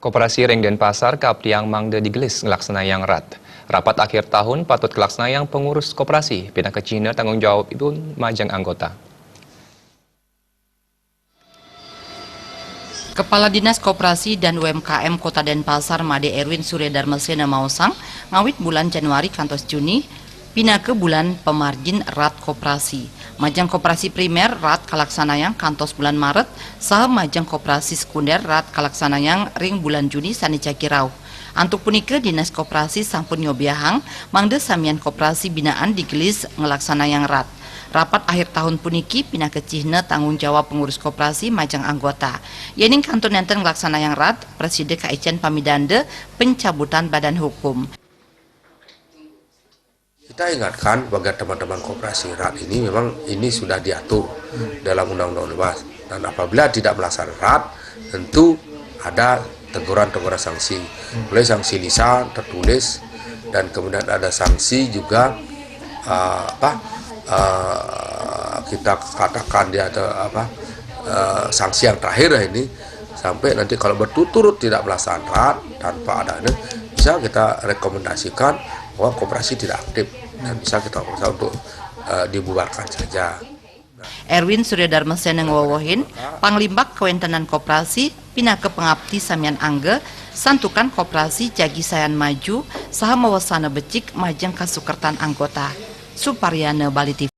Koperasi Ring Denpasar Kaptiang Mangde digelis ngelaksanayan rat. Rapat akhir tahun patut kelaksanayan pengurus koperasi. Pindah ke Cina tanggung jawab itu majang anggota. Kepala Dinas Koperasi dan UMKM Kota Denpasar Made Erwin Suryadarmasena Mausang ngawit bulan Januari kantos Juni pindah ke bulan pemargin rat koperasi. Majang koperasi primer rat kalaksanayang kantos bulan Maret saha majang koperasi sekunder rat kalaksanayang ring bulan Juni sani cakirau. Antuk punike Dinas Koperasi sampun nyobiahang mangde samian koperasi binaan digelis ngelaksanayang rat. Rapat akhir tahun puniki pindah ke Cihne tanggung jawab pengurus koperasi majang anggota. Yening kanton enten ngelaksanayang rat Presiden Kaicen Pamidande pencabutan badan hukum. Kita ingatkan bagi teman-teman koperasi rat ini memang ini sudah diatur dalam Undang-Undang Ormas, dan apabila tidak melaksanakan rat tentu ada teguran sanksi, mulai sanksi lisan tertulis dan kemudian ada sanksi juga kita katakan dia ada sanksi yang terakhir ini sampai nanti kalau berturut-turut tidak melaksanakan rat tanpa ada ini bisa kita rekomendasikan bahwa koperasi tidak aktif dan bisa kita berusaha untuk dibubarkan saja. Erwin Suryadarmasena ngwawohin panglimbak kewentenan koperasi pindah ke pengabdi samian angge santukan koperasi jagi sayan maju saha mawasana becik majang kasukertan anggota. Suparyana Bali TV.